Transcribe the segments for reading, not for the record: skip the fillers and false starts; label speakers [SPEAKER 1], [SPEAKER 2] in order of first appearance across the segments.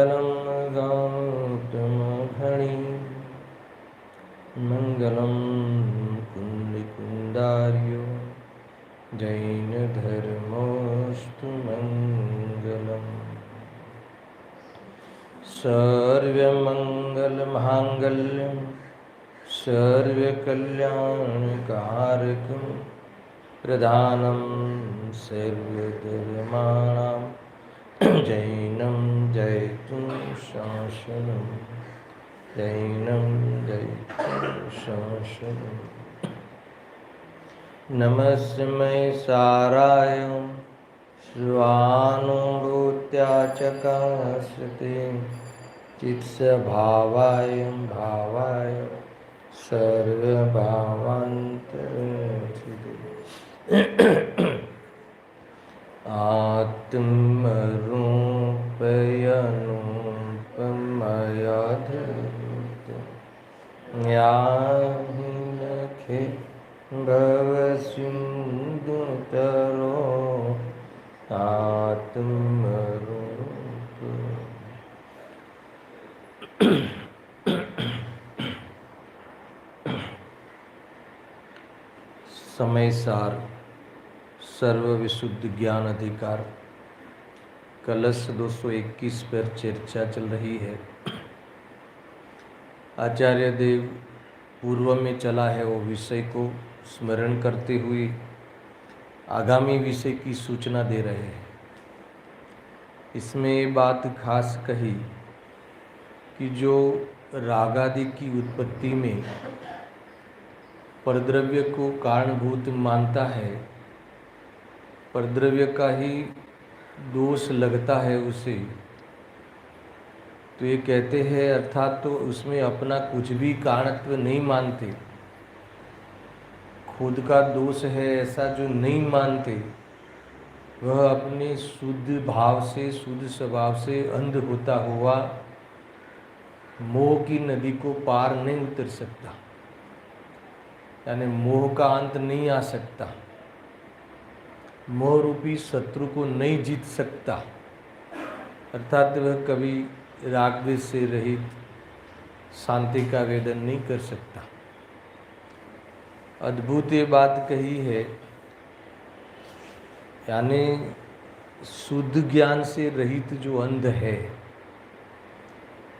[SPEAKER 1] मङ्गलं गौतमघणि मङ्गलं कुन्दिकुन्दार्यो जैनधर्मोऽस्तु मङ्गलम्। सर्वमङ्गलमाङ्गल्यं सर्वकल्याणकारकं प्रधानं सर्वधर्माणां जैनं जयतु शासनं जैनं जयतु शासनं। नमस्मै साराय स्वानुभूत्या चकास्ते चित्स्वभावाय भावाय सर्वभावान्तरचिते आत्मरूपयनुपमयाधृत याहिनखे भवसिन्धुतरो आत्मरूप। समय सार सर्व विशुद्ध ज्ञान अधिकार कलश 221 पर चर्चा चल रही है। आचार्य देव पूर्व में चला है वो विषय को स्मरण करते हुए आगामी विषय की सूचना दे रहे हैं। इसमें ये बात खास कही कि जो रागादि की उत्पत्ति में परद्रव्य को कारणभूत मानता है, परद्रव्य का ही दोष लगता है उसे, तो ये कहते हैं अर्थात तो उसमें अपना कुछ भी कारणत्व नहीं मानते, खुद का दोष है ऐसा जो नहीं मानते, वह अपने शुद्ध भाव से शुद्ध स्वभाव से अंध होता हुआ मोह की नदी को पार नहीं उतर सकता, यानी मोह का अंत नहीं आ सकता, मोह रूपी शत्रु को नहीं जीत सकता, अर्थात वह कभी राग द्वेष से रहित शांति का वेदन नहीं कर सकता। अद्भुत ये बात कही है, यानी शुद्ध ज्ञान से रहित जो अंध है,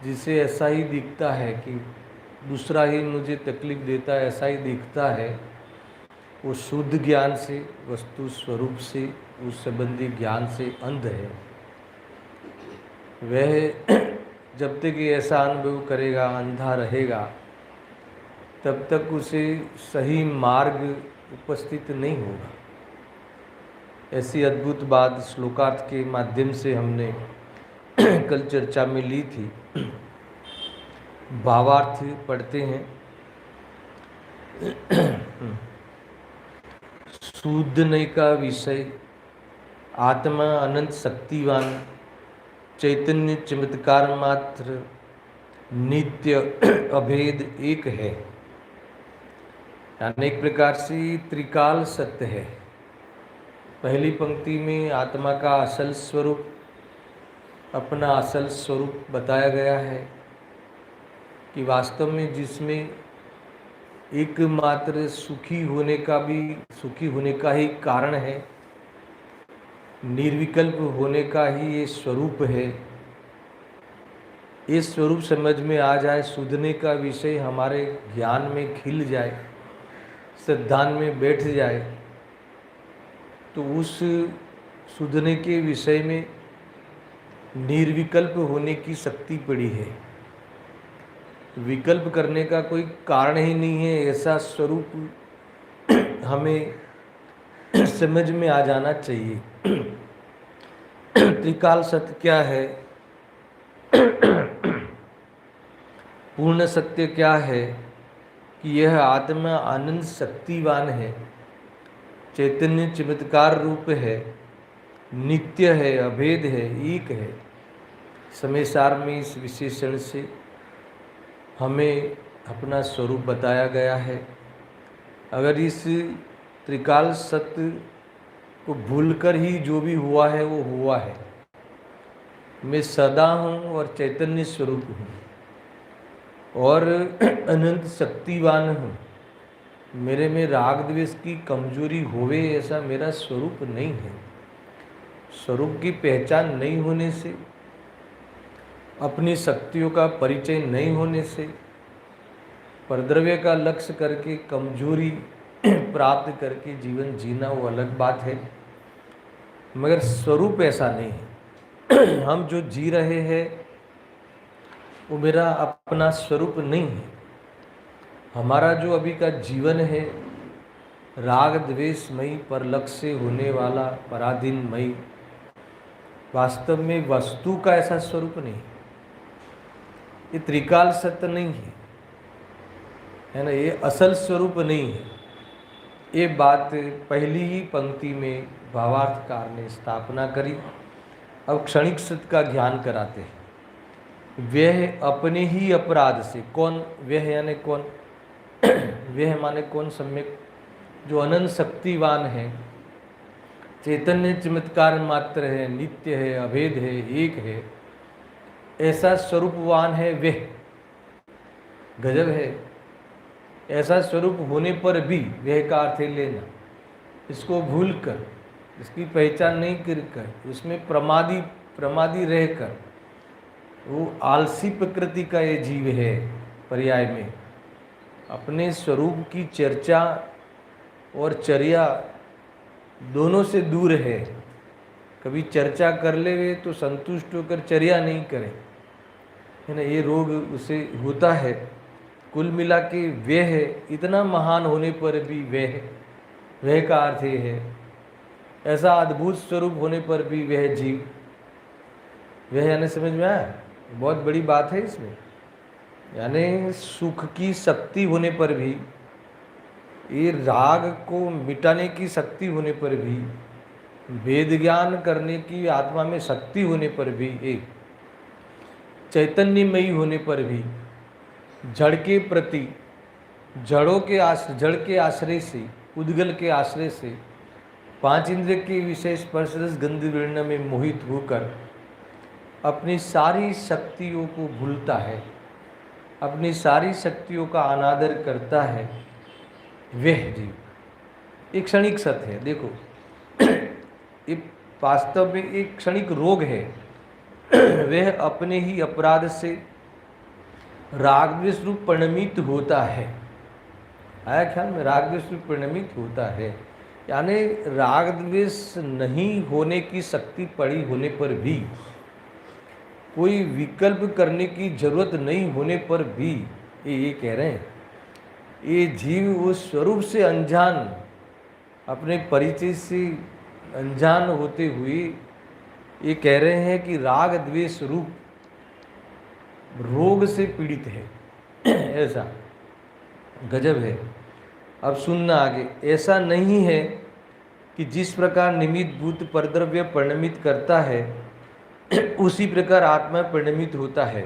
[SPEAKER 1] जिसे ऐसा ही दिखता है कि दूसरा ही मुझे तकलीफ देता है, ऐसा ही दिखता है, वो शुद्ध ज्ञान से वस्तु स्वरूप से उस संबंधी ज्ञान से अंध है। वह जब तक ये ऐसा अनुभव करेगा, अंधा रहेगा, तब तक उसे सही मार्ग उपस्थित नहीं होगा। ऐसी अद्भुत बात श्लोकार्थ के माध्यम से हमने कल चर्चा में ली थी। भावार्थ पढ़ते हैं। शुद्धने का विषय आत्मा अनंत शक्तिवान चैतन्य चमत्कार मात्र नित्य अभेद एक है, यानी एक प्रकार से त्रिकाल सत्य है। पहली पंक्ति में आत्मा का असल स्वरूप, अपना असल स्वरूप बताया गया है कि वास्तव में जिसमें एकमात्र सुखी होने का ही कारण है, निर्विकल्प होने का ही ये स्वरूप है। ये स्वरूप समझ में आ जाए, शुद्धने का विषय हमारे ज्ञान में खिल जाए, सिद्धांत में बैठ जाए, तो उस शुद्धने के विषय में निर्विकल्प होने की शक्ति पड़ी है। विकल्प करने का कोई कारण ही नहीं है, ऐसा स्वरूप हमें समझ में आ जाना चाहिए। त्रिकाल सत्य क्या है, पूर्ण सत्य क्या है कि यह आत्मा आनंद शक्तिवान है, चैतन्य चमत्कार रूप है, नित्य है, अभेद है, एक है। समय सार में इस विशेषण से हमें अपना स्वरूप बताया गया है। अगर इस त्रिकाल सत्य को भूलकर ही जो भी हुआ है वो हुआ है, मैं सदा हूँ और चैतन्य स्वरूप हूँ और अनंत शक्तिवान हूँ। मेरे में राग द्वेष की कमजोरी होवे ऐसा मेरा स्वरूप नहीं है। स्वरूप की पहचान नहीं होने से, अपनी शक्तियों का परिचय नहीं होने से, परद्रव्य का लक्ष्य करके कमजोरी प्राप्त करके जीवन जीना वो अलग बात है, मगर स्वरूप ऐसा नहीं है। हम जो जी रहे हैं वो मेरा अपना स्वरूप नहीं है। हमारा जो अभी का जीवन है राग द्वेषमयी पर लक्ष्य से होने वाला पराधीनमयी, वास्तव में वस्तु का ऐसा स्वरूप नहीं। ये त्रिकाल सत्य नहीं है ना, ये असल स्वरूप नहीं है। ये बात पहली ही पंक्ति में भावार्थकार ने स्थापना करी। अब क्षणिक सत्य का ज्ञान कराते हैं। वह अपने ही अपराध से, कौन वह यानी कौन? वह माने कौन? सम्यक जो अनंत शक्तिवान है, चैतन्य चमत्कार मात्र है, नित्य है, अभेद है, एक है, ऐसा स्वरूपवान है वह। गजब है। ऐसा स्वरूप होने पर भी वह का अर्थ है लेना, इसको भूलकर, इसकी पहचान नहीं कर, उसमें प्रमादी रहकर वो आलसी प्रकृति का ये जीव है। पर्याय में अपने स्वरूप की चर्चा और चर्या दोनों से दूर है। कभी चर्चा कर ले तो संतुष्ट होकर चर्या नहीं करे, है ना, ये रोग उसे होता है। कुल मिला के वह है, इतना महान होने पर भी वह का अर्थ ये है, ऐसा अद्भुत स्वरूप होने पर भी वह जीव, वह यानी समझ में आया? बहुत बड़ी बात है इसमें। यानी सुख की शक्ति होने पर भी, ये राग को मिटाने की शक्ति होने पर भी, वेद ज्ञान करने की आत्मा में शक्ति होने पर भी, एक चैतन्यमयी होने पर भी, जड़ के प्रति जड़ के आश्रय से, उद्गल के आश्रय से, पांच इंद्रिय के विषय स्पर्श रस गंध वर्ण में मोहित होकर अपनी सारी शक्तियों को भूलता है, अपनी सारी शक्तियों का अनादर करता है, वह जीव एक क्षणिक सत्य है। देखो, ये वास्तव में एक क्षणिक रोग है। वह अपने ही अपराध से राग द्वेष रूप परिणमित होता है। आया ख्याल में? राग द्वेष रूप परिणमित होता है, यानी राग द्वेष नहीं होने की शक्ति पड़ी होने पर भी, कोई विकल्प करने की जरूरत नहीं होने पर भी, ये कह रहे हैं, ये जीव उस स्वरूप से अनजान, अपने परिचय से अनजान होते हुए ये कह रहे हैं कि राग द्वेष रूप रोग से पीड़ित है। ऐसा गजब है। अब सुनना आगे। ऐसा नहीं है कि जिस प्रकार निमित्त भूत परद्रव्य परिणमित करता है उसी प्रकार आत्मा परिणमित होता है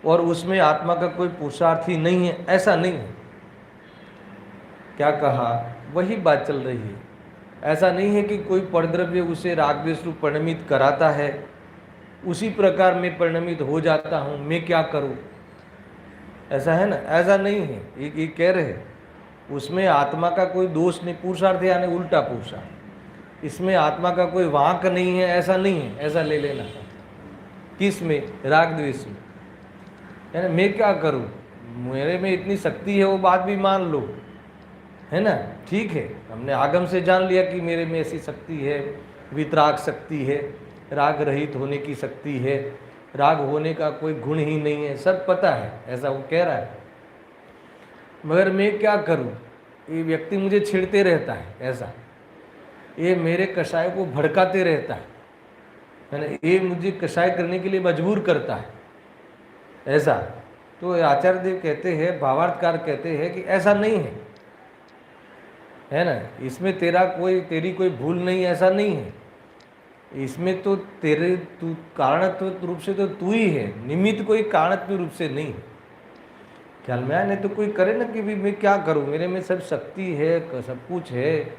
[SPEAKER 1] और उसमें आत्मा का कोई पुरुषार्थ ही नहीं है, ऐसा नहीं है। क्या कहा? वही बात चल रही है। ऐसा नहीं है कि कोई परद्रव्य उसे राग द्वेष रूप परिणमित कराता है, उसी प्रकार मैं परिणमित हो जाता हूँ, मैं क्या करूँ, ऐसा है ना? ऐसा नहीं है। ये कह रहे हैं उसमें आत्मा का कोई दोष नहीं, पुरुषार्थ यानी उल्टा पुरुषार्थ, इसमें आत्मा का कोई वांक नहीं है, ऐसा नहीं है। ऐसा ले लेना। किस में? राग द्वेष में। यानी मैं क्या करूँ, मेरे में इतनी शक्ति है, वो बात भी मान लो, है ना, ठीक है, हमने आगम से जान लिया कि मेरे में ऐसी शक्ति है, वितराग शक्ति है, राग रहित होने की शक्ति है, राग होने का कोई गुण ही नहीं है, सब पता है, ऐसा वो कह रहा है। मगर मैं क्या करूं, ये व्यक्ति मुझे छेड़ते रहता है, ऐसा, ये मेरे कषाय को भड़काते रहता है ना, ये मुझे कषाय करने के लिए मजबूर करता है, ऐसा। तो आचार्य देव कहते हैं, भावार्थकार कहते हैं कि ऐसा नहीं है ना, इसमें तेरी कोई भूल नहीं, ऐसा नहीं है। इसमें तो तू कारणत्व रूप से तो तू ही है, निमित्त कोई कारणत्व रूप से नहीं है। ख्याल में आया? नहीं तो कोई करे ना कि भी मैं क्या करूं, मेरे में सब शक्ति है, सब कुछ है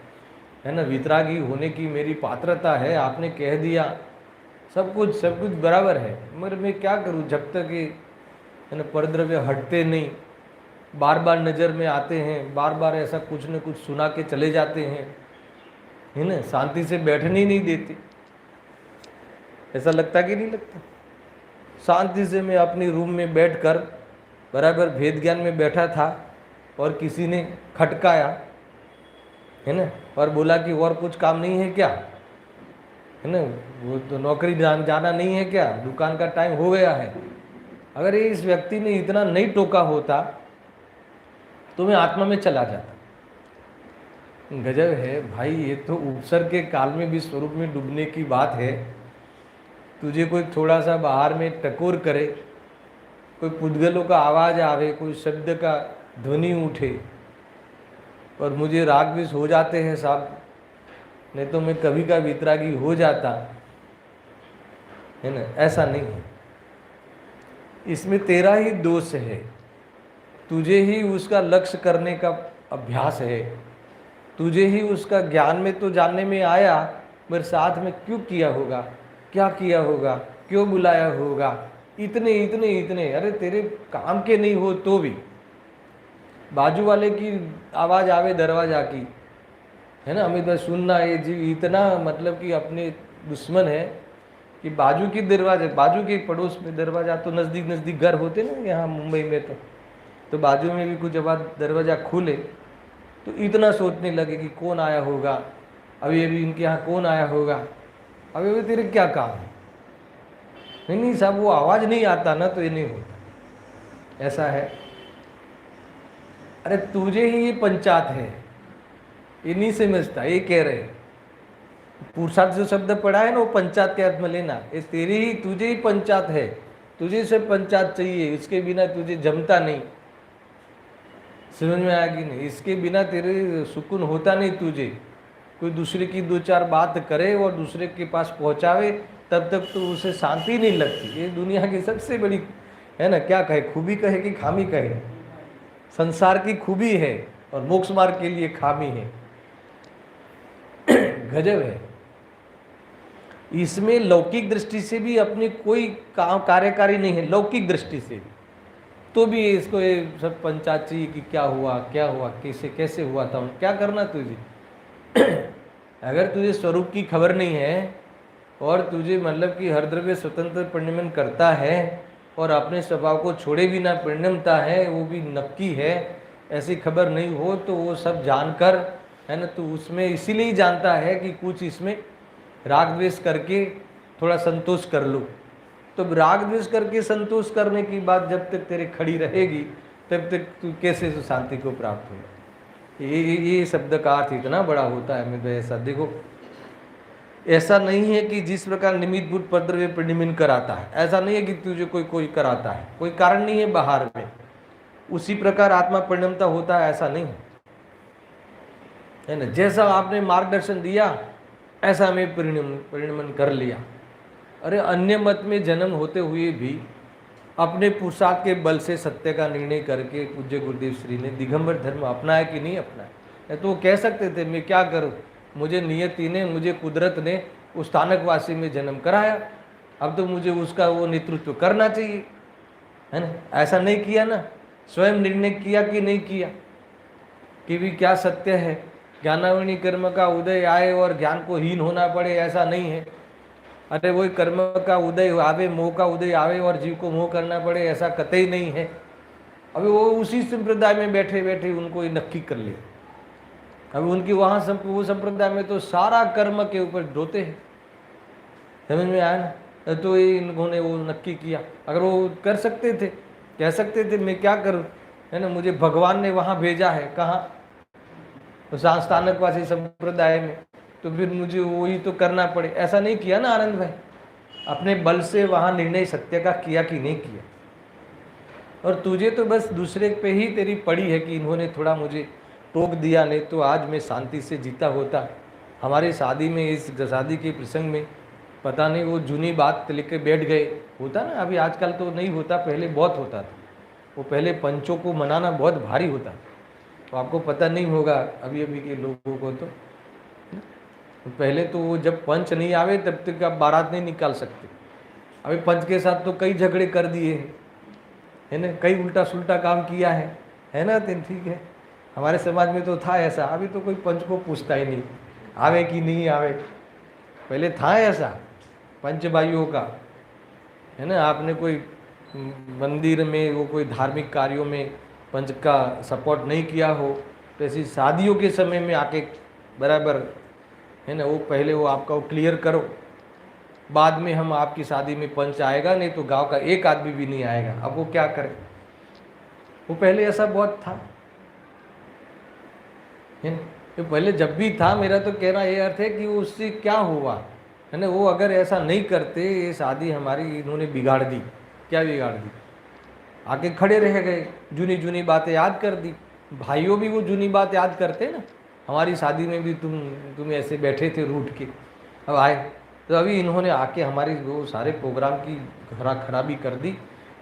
[SPEAKER 1] ना, वितरागी होने की मेरी पात्रता है, आपने कह दिया, सब कुछ बराबर है, मगर मैं क्या करूं जब तक ये है ना परद्रव्य हटते नहीं, बार बार नज़र में आते हैं, बार बार ऐसा कुछ न कुछ सुना के चले जाते हैं, है ना, शांति से बैठने ही नहीं देते। ऐसा लगता कि नहीं लगता? शांति से मैं अपनी रूम में बैठकर बराबर भेद ज्ञान में बैठा था और किसी ने खटकाया, है ना, और बोला कि और कुछ काम नहीं है क्या, है ना, वो तो नौकरी जाना नहीं है क्या, दुकान का टाइम हो गया है। अगर ये इस व्यक्ति ने इतना नहीं टोका होता तो मैं आत्मा में चला जाता। गजब है भाई, ये तो उपसर्ग के काल में भी स्वरूप में डूबने की बात है। तुझे कोई थोड़ा सा बाहर में टकोर करे, कोई पुद्गलों का आवाज़ आवे, कोई शब्द का ध्वनि उठे और मुझे राग विष हो जाते हैं साहब, नहीं तो मैं कभी का वितरागी हो जाता, है ना। ऐसा नहीं है, इसमें तेरा ही दोष है, तुझे ही उसका लक्ष्य करने का अभ्यास है, तुझे ही उसका ज्ञान में तो जानने में आया, मेरे साथ में क्यों किया होगा, क्या किया होगा, क्यों बुलाया होगा, इतने इतने इतने, अरे तेरे काम के नहीं हो तो भी बाजू वाले की आवाज़ आवे दरवाजा की, है ना, हमें तो सुनना, ये जी इतना मतलब कि अपने दुश्मन है कि बाजू की दरवाजे, बाजू के पड़ोस में दरवाजा, तो नज़दीक नज़दीक घर होते ना यहाँ मुंबई में, तो बाजू में भी कुछ आवाज़ दरवाज़ा खुले तो इतना सोचने लगे कि कौन आया होगा, अभी अभी इनके यहाँ कौन आया होगा, अभी अभी तेरे क्या काम है। नहीं साहब, वो आवाज़ नहीं आता ना तो ये नहीं होता, ऐसा है। अरे तुझे ही ये पंचायत है, ये नहीं समझता, ये कह रहे पुरुषार्थ जो शब्द पढ़ा है ना वो पंचायत के अर्थ में लेना, ये तेरी ही, तुझे ही पंचायत है, तुझे से पंचायत चाहिए, इसके बिना तुझे जमता नहीं। समझ में आया कि नहीं? इसके बिना तेरे सुकून होता नहीं तुझे। कोई दूसरे की दो चार बात करे और दूसरे के पास पहुंचावे तब तक तो उसे शांति नहीं लगती। ये दुनिया की सबसे बड़ी, है ना, क्या कहे, खूबी कहे कि खामी कहे, संसार की खूबी है और मोक्ष मार्ग के लिए खामी है। गजब है। इसमें लौकिक दृष्टि से भी अपनी कोई कार्यकारी नहीं है, लौकिक दृष्टि से भी, तो भी इसको ये सब पंचायत चाहिए कि क्या हुआ, कैसे कैसे हुआ था, क्या करना तुझे। अगर तुझे स्वरूप की खबर नहीं है और तुझे मतलब कि हर द्रव्य स्वतंत्र परिणमन करता है और अपने स्वभाव को छोड़े भी ना परिणमता है, वो भी नक्की है, ऐसी खबर नहीं हो तो वो सब जानकर, है ना, तो उसमें इसीलिए ही जानता है कि कुछ इसमें राग द्वेष करके थोड़ा संतोष कर लो। तो राग द्वेष करके संतोष करने की बात जब तक तेरे खड़ी रहेगी तब तक तू कैसे शांति को प्राप्त होगा। ये शब्द का अर्थ इतना बड़ा होता है। मैं तो ऐसा देखो, ऐसा नहीं है कि जिस प्रकार निमित्त भूत परद्रव्य परिणमन कराता है, ऐसा नहीं है कि तुझे कोई कराता है, कोई कारण नहीं है बाहर में, उसी प्रकार आत्मा परिणमता होता है, ऐसा नहीं है ना। जैसा आपने मार्गदर्शन दिया ऐसा हमें परिणमन कर लिया। अरे अन्य मत में जन्म होते हुए भी अपने पुरुषार्थ के बल से सत्य का निर्णय करके पूज्य गुरुदेव श्री ने दिगंबर धर्म अपनाया कि नहीं अपनाया। तो वो कह सकते थे मैं क्या करूं, मुझे नियति ने, मुझे कुदरत ने उस स्थानकवासी में जन्म कराया, अब तो मुझे उसका वो नेतृत्व करना चाहिए, है ना। ऐसा नहीं किया ना, स्वयं निर्णय किया कि नहीं किया कि भी क्या सत्य है, ज्ञानावणी कर्म का उदय आए और ज्ञान को हीन होना पड़े, ऐसा नहीं है। अरे वही कर्म का उदय आवे, मोह का उदय आवे और जीव को मोह करना पड़े, ऐसा कतई नहीं है। अभी वो उसी संप्रदाय में बैठे बैठे उनको नक्की कर लिया। अभी उनकी वहाँ वो संप्रदाय में तो सारा कर्म के ऊपर ढोते हैं, समझ में आया ना। तो ये इन्होंने वो नक्की किया। अगर वो कर सकते थे, कह सकते थे मैं क्या करूँ, है ना, मुझे भगवान ने वहाँ भेजा है, कहाँ, स्थानकवासी संप्रदाय में, तो फिर मुझे वही तो करना पड़े। ऐसा नहीं किया ना आनंद भाई, अपने बल से वहाँ निर्णय सत्य का किया कि नहीं किया। और तुझे तो बस दूसरे पे ही तेरी पड़ी है कि इन्होंने थोड़ा मुझे टोक दिया, नहीं तो आज मैं शांति से जीता होता। हमारे शादी में, इस शादी के प्रसंग में पता नहीं वो जूनी बात लेके बैठ गए, होता ना, अभी आजकल तो नहीं होता, पहले बहुत होता था। वो पहले पंचों को मनाना बहुत भारी होता, तो आपको पता नहीं होगा अभी अभी के लोगों को। तो पहले तो वो जब पंच नहीं आवे तब तक आप बारात नहीं निकाल सकते। अभी पंच के साथ तो कई झगड़े कर दिए हैं, है ना, कई उल्टा सुल्टा काम किया है ना। तो ठीक है, हमारे समाज में तो था ऐसा। अभी तो कोई पंच को पूछता ही नहीं आवे कि नहीं आवे। पहले था ऐसा पंच भाइयों का, है ना। आपने कोई मंदिर में वो कोई धार्मिक कार्यों में पंच का सपोर्ट नहीं किया हो तो ऐसी शादियों के समय में आके बराबर, है ना, वो पहले वो आपका वो क्लियर करो, बाद में हम आपकी शादी में पंच आएगा, नहीं तो गांव का एक आदमी भी नहीं आएगा। अब वो क्या करे, वो पहले ऐसा बहुत था, है ना। तो पहले जब भी था, मेरा तो कहना ये अर्थ है कि उससे क्या हुआ, है ना। वो अगर ऐसा नहीं करते, ये शादी हमारी इन्होंने बिगाड़ दी। क्या बिगाड़ दी, आके खड़े रह गए, जूनी जूनी बातें याद कर दी। भाइयों भी वो जूनी बात याद करते ना, हमारी शादी में भी तुम ऐसे बैठे थे रूठ के, अब आए। तो अभी इन्होंने आके हमारी वो सारे प्रोग्राम की खराबी कर दी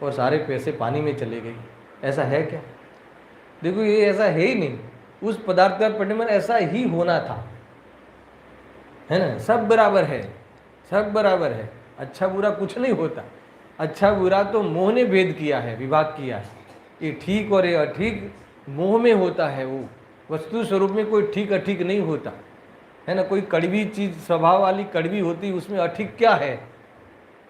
[SPEAKER 1] और सारे पैसे पानी में चले गए। ऐसा है क्या? देखो ये ऐसा है ही नहीं। उस पदार्थ का परिणाम ऐसा ही होना था, है ना। सब बराबर है, सब बराबर है, अच्छा बुरा कुछ नहीं होता। अच्छा बुरा तो मोह ने भेद किया है, विभाग किया है। ये ठीक और ये अठीक मोह में होता है। वो वस्तु स्वरूप में कोई ठीक अठीक नहीं होता, है ना। कोई कड़वी चीज स्वभाव वाली कड़वी होती, उसमें अठीक क्या है?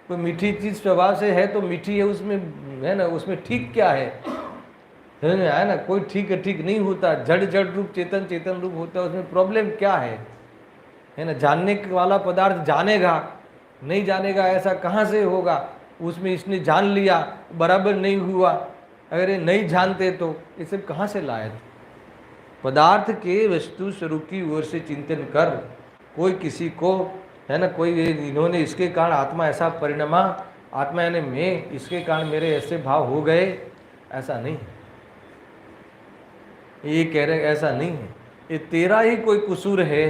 [SPEAKER 1] कोई मीठी चीज स्वभाव से है तो मीठी है, उसमें, है ना, उसमें ठीक क्या है ना। कोई ठीक अठीक नहीं होता। जड़ जड़ रूप चेतन चेतन रूप होता है, उसमें प्रॉब्लम क्या है ना। जानने वाला पदार्थ जानेगा, नहीं जानेगा ऐसा कहाँ से होगा? उसमें इसने जान लिया, बराबर नहीं हुआ। अगर ये नहीं जानते तो ये सब कहाँ से लाए थे? पदार्थ के वस्तु स्वरूप की ओर से चिंतन कर, कोई किसी को, है ना, कोई इन्होंने इसके कारण आत्मा ऐसा परिणमा, आत्मा यानी मैं, इसके कारण मेरे ऐसे भाव हो गए, ऐसा नहीं है। ये कह रहे ऐसा नहीं है, ये तेरा ही कोई कसूर है,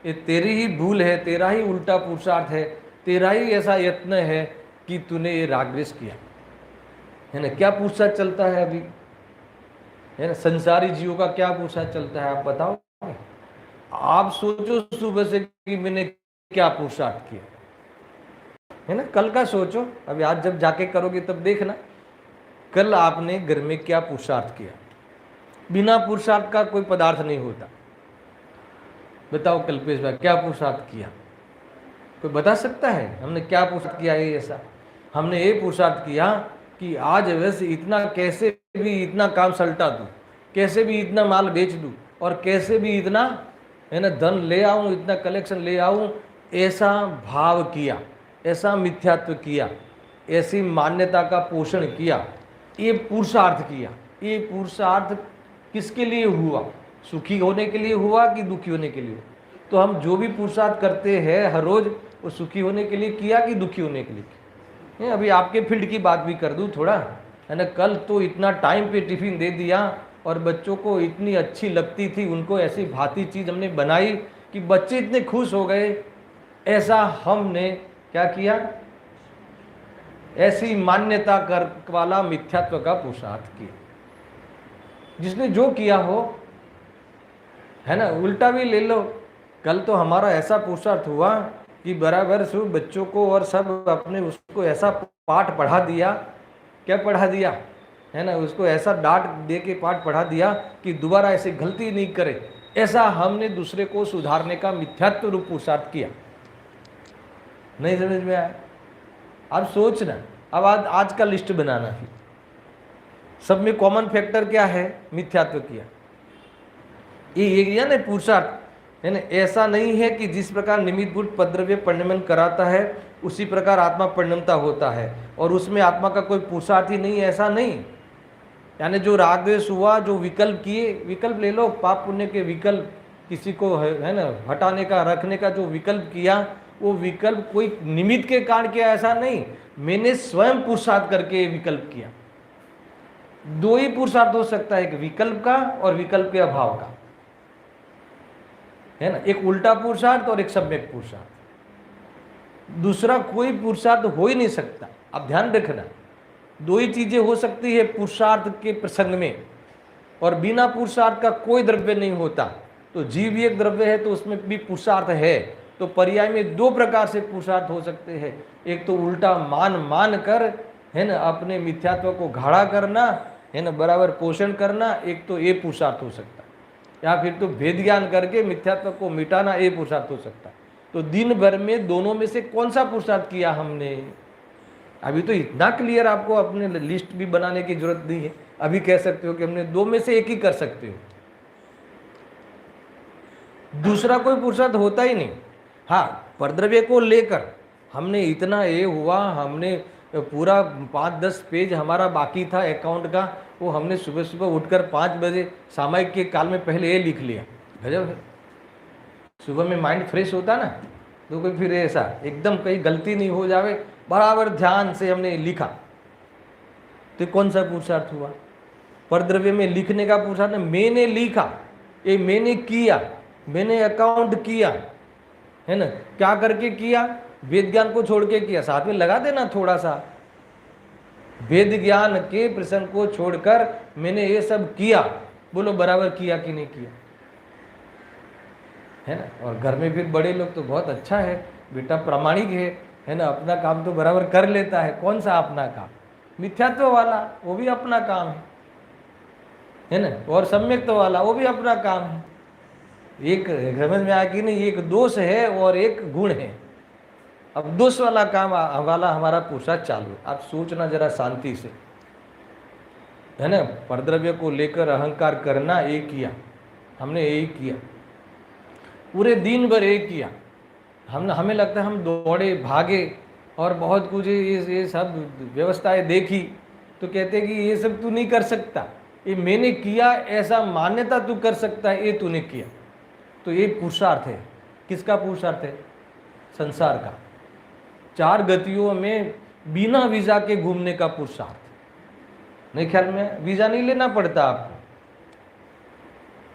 [SPEAKER 1] ये तेरी ही भूल है, तेरा ही उल्टा पुरुषार्थ है, तेरा ही ऐसा यत्न है कि तूने ये रागद्वेष किया, है ना। क्या पुरुषार्थ चलता है अभी, है ना, संसारी जीवों का क्या पुरुषार्थ चलता है आप बताओ। आप सोचो सुबह से कि मैंने क्या पुरुषार्थ किया, है ना। कल का सोचो, अभी आज जब जाके करोगे तब देखना कल आपने घर में क्या पुरुषार्थ किया। बिना पुरुषार्थ का कोई पदार्थ नहीं होता। बताओ कल्पेश भाई, क्या पुरुषार्थ किया? कोई बता सकता है हमने क्या पुरुषार्थ किया? ये ऐसा हमने ये पुरुषार्थ किया कि आज वैसे इतना, कैसे भी इतना काम सल्टा दूं, कैसे भी इतना माल बेच दूं, और कैसे भी इतना, है ना, धन ले आऊं, इतना कलेक्शन ले आऊं, ऐसा भाव किया, ऐसा मिथ्यात्व किया, ऐसी मान्यता का पोषण किया, ये पुरुषार्थ किया। ये पुरुषार्थ किसके लिए हुआ? सुखी होने के लिए हुआ कि दुखी होने के लिए? तो हम जो भी पुरुषार्थ करते हैं हर रोज, वो सुखी होने के लिए किया कि दुखी होने के लिए किया? अभी आपके फील्ड की बात भी कर दूं थोड़ा, है ना। कल तो इतना टाइम पे टिफिन दे दिया और बच्चों को इतनी अच्छी लगती थी, उनको ऐसी भाती चीज़ हमने बनाई कि बच्चे इतने खुश हो गए। ऐसा हमने क्या किया? ऐसी मान्यता कर वाला मिथ्यात्व का पुरुषार्थ किया। जिसने जो किया हो, है ना, उल्टा भी ले लो। कल तो हमारा ऐसा पुरुषार्थ हुआ कि बराबर से बच्चों को और सब अपने उसको ऐसा पाठ पढ़ा दिया। क्या पढ़ा दिया, है ना, उसको ऐसा डांट दे के पाठ पढ़ा दिया कि दोबारा ऐसे गलती नहीं करे। ऐसा हमने दूसरे को सुधारने का मिथ्यात्व रूप पुरुषार्थ किया। नहीं समझ में आया? अब सोचना, अब आज का लिस्ट बनाना फिर सब में कॉमन फैक्टर क्या है? मिथ्यात्व किया। ये ना पुरुषार्थ, है ना। ऐसा नहीं है कि जिस प्रकार निमित्तभूत पद्रव्य परिणमन कराता है उसी प्रकार आत्मा परिणमता होता है, और उसमें आत्मा का कोई पुरुषार्थ ही नहीं, ऐसा नहीं। यानी जो राग द्वेष हुआ, जो विकल्प किए, विकल्प ले लो, पाप पुण्य के विकल्प, किसी को है ना हटाने का, रखने का जो विकल्प किया, वो विकल्प कोई निमित्त के कारण किया, ऐसा नहीं। मैंने स्वयं पुरुषार्थ करके विकल्प किया। दो ही पुरुषार्थ हो सकता है, एक विकल्प का और विकल्प के अभाव का, है ना। एक उल्टा पुरुषार्थ और एक सम्यक पुरुषार्थ। दूसरा कोई पुरुषार्थ हो ही नहीं सकता। अब ध्यान रखना, दो ही चीजें हो सकती है पुरुषार्थ के प्रसंग में, और बिना पुरुषार्थ का कोई द्रव्य नहीं होता। तो जीव एक द्रव्य है तो उसमें भी पुरुषार्थ है, तो पर्याय में दो प्रकार से पुरुषार्थ हो सकते हैं। एक तो उल्टा मान कर, है ना, अपने मिथ्यात्व को गाढ़ा करना, है ना, बराबर पोषण करना, एक तो ये पुरुषार्थ हो सकता है। या फिर तो भेद ज्ञान करके मिथ्यात्व को मिटाना, ये पुरुषार्थ हो सकता है। तो दिन भर में दोनों में से कौन सा पुरुषार्थ किया हमने? अभी तो इतना क्लियर, आपको अपने लिस्ट भी बनाने की जरूरत नहीं है। अभी कह सकते हो कि हमने दो में से एक ही कर सकते हो, दूसरा कोई पुरुषार्थ होता ही नहीं। हाँ, परद्रव्य को लेकर हमने इतना ये हुआ, हमने पूरा 5-10 पेज हमारा बाकी था अकाउंट का, वो हमने सुबह सुबह उठकर 5 बजे सामयिक के काल में पहले ये लिख लिया। गजब है। सुबह में माइंड फ्रेश होता ना, तो कोई फिर ऐसा एकदम कहीं गलती नहीं हो जावे, बराबर ध्यान से हमने लिखा। तो कौन सा पुरुषार्थ हुआ? परद्रव्य में लिखने का पुरुषार्थ, मैंने लिखा, ये मैंने किया, मैंने अकाउंट किया, है ना। क्या करके किया? वेद ज्ञान को छोड़ के किया। साथ में लगा देना थोड़ा सा, वेद ज्ञान के प्रसंग को छोड़कर मैंने ये सब किया। बोलो बराबर किया कि नहीं किया, है ना। और घर में फिर बड़े लोग तो बहुत अच्छा है, बेटा प्रामाणिक है ना, अपना काम तो बराबर कर लेता है। कौन सा अपना काम? मिथ्यात्व वाला, वो भी अपना काम है ना। और सम्यक्त्व वाला, वो भी अपना काम है। एक समझ में आया कि नहीं? एक दोष है और एक गुण है। अब दोष वाला काम वाला हमारा पुरुषार्थ चालू है। आप सोचना जरा शांति से, है ना। परद्रव्य को लेकर अहंकार करना, ये किया हमने, यही किया पूरे दिन भर, एक किया। हमें लगता है हम दौड़े भागे और बहुत कुछ ये सब व्यवस्थाएं देखी, तो कहते हैं कि ये सब तू नहीं कर सकता, ये मैंने किया, ऐसा मान्यता तू कर सकता है, ये तूने किया। तो ये पुरुषार्थ है। किसका पुरुषार्थ है? संसार का। 4 गतियों में बिना वीजा के घूमने का पुरुषार्थ। नहीं, ख्याल में वीजा नहीं लेना पड़ता आपको,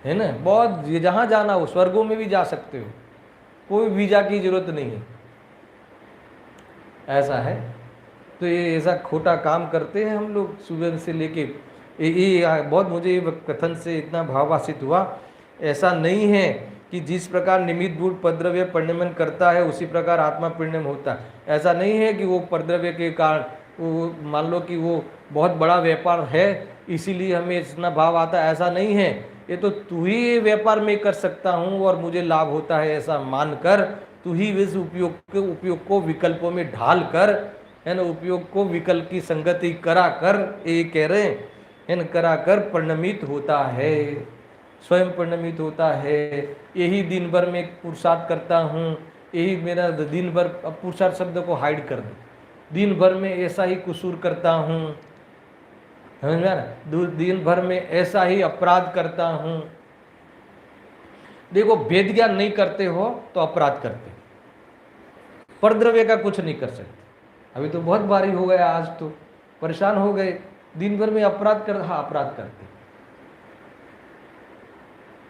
[SPEAKER 1] है ना। बहुत जहां जाना हो, स्वर्गों में भी जा सकते हो, कोई वीजा की जरूरत नहीं है। ऐसा है। तो ये ऐसा खोटा काम करते हैं हम लोग सुबह से लेके। ये बहुत मुझे ये कथन से इतना भावासित हुआ। ऐसा नहीं है कि जिस प्रकार निमित्त भूत परद्रव्य परिणमन करता है उसी प्रकार आत्मा परिणम होता है। ऐसा नहीं है कि वो परद्रव्य के कारण, वो मान लो कि वो बहुत बड़ा व्यापार है इसीलिए हमें इतना भाव आता है, ऐसा नहीं है। ये तो तू ही व्यापार में कर सकता हूँ और मुझे लाभ होता है, ऐसा मानकर तू ही इस उपयोग को विकल्पों में ढाल कर, है ना, उपयोग को विकल्प की संगति करा कर, ये कह रहे हैं ना, करा कर परिणमित होता है, स्वयं परिणमित होता है। यही दिन भर में पुरुषार्थ करता हूँ, यही मेरा दिन भर, अब पुरुषार्थ शब्द को हाइड कर दो, दिन भर में ऐसा ही कसूर करता हूँ, समझ में आ रहा? दिन भर में ऐसा ही अपराध करता हूँ। देखो, भेद ज्ञान नहीं करते हो तो अपराध करते, परद्रव्य का कुछ नहीं कर सकते। अभी तो बहुत भारी हो गया, आज तो परेशान हो गए, दिन भर में अपराध कर, हाँ अपराध करते।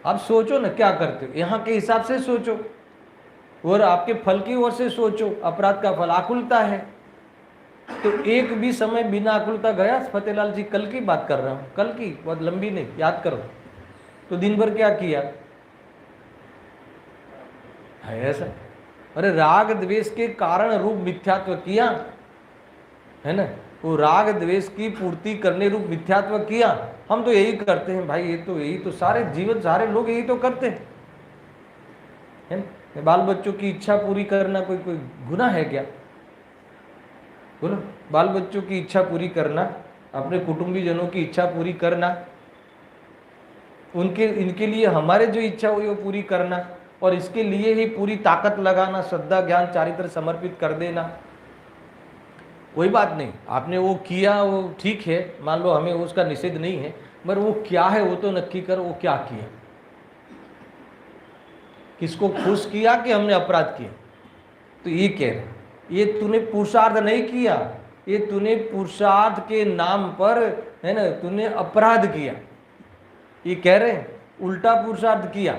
[SPEAKER 1] आप सोचो ना क्या करते हो, यहाँ के हिसाब से सोचो और आपके फल की ओर से सोचो। अपराध का फल आकुलता है, तो एक भी समय बिना आकुलता गया? फतेहलाल जी कल की बात कर रहा हूँ, कल की, बहुत लंबी नहीं, याद करो। तो दिन भर क्या किया है ऐसा? अरे राग द्वेष के कारण रूप मिथ्यात्व किया, है ना। वो राग द्वेष की पूर्ति करने रूप मिथ्यात्व किया। हम तो यही करते हैं भाई, यही तो सारे जीवन, सारे लोग यही तो करते हैं, है ना। बाल बच्चों की इच्छा पूरी करना कोई गुनाह है क्या? बोलो, बाल बच्चों की इच्छा पूरी करना, अपने कुटुंबीजनों की इच्छा पूरी करना, इनके लिए हमारे जो इच्छा हुई वो पूरी करना, और इसके लिए ही पूरी ताकत लगाना, श्रद्धा ज्ञान चारित्र समर्पित कर देना। कोई बात नहीं, आपने वो किया, वो ठीक है, मान लो हमें उसका निषेध नहीं है, मगर वो क्या है वो तो नक्की करो, वो क्या किया, किसको खुश किया कि हमने अपराध किया। तो ये कह रहे, ये तूने पुरुषार्थ नहीं किया, ये तूने पुरुषार्थ के नाम पर, है ना, तूने अपराध किया। ये कह रहे उल्टा पुरुषार्थ किया।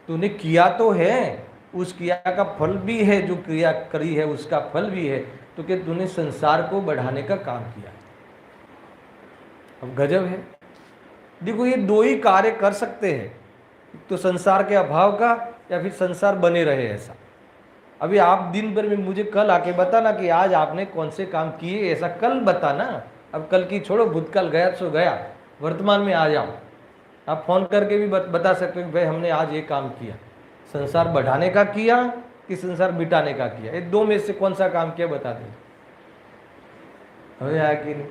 [SPEAKER 1] तूने किया तो है, उस क्रिया का फल भी है, जो क्रिया करी है उसका फल भी है, तो क्या तूने संसार को बढ़ाने का काम किया। अब गजब है। देखो, ये दो ही कार्य कर सकते हैं, तो संसार के अभाव का, या फिर संसार बने रहे ऐसा। अभी आप दिन भर में मुझे कल आके बताना कि आज आपने कौन से काम किए, ऐसा कल बताना। अब कल की छोड़ो, भूतकाल गया सो गया, वर्तमान में आ जाओ। आप फोन करके भी बता सकते हो कि भाई हमने आज ये काम किया, संसार बढ़ाने का किया कि संसार मिटाने का किया, ये दो में से कौन सा काम किया बता दें। हमें आया कि नहीं?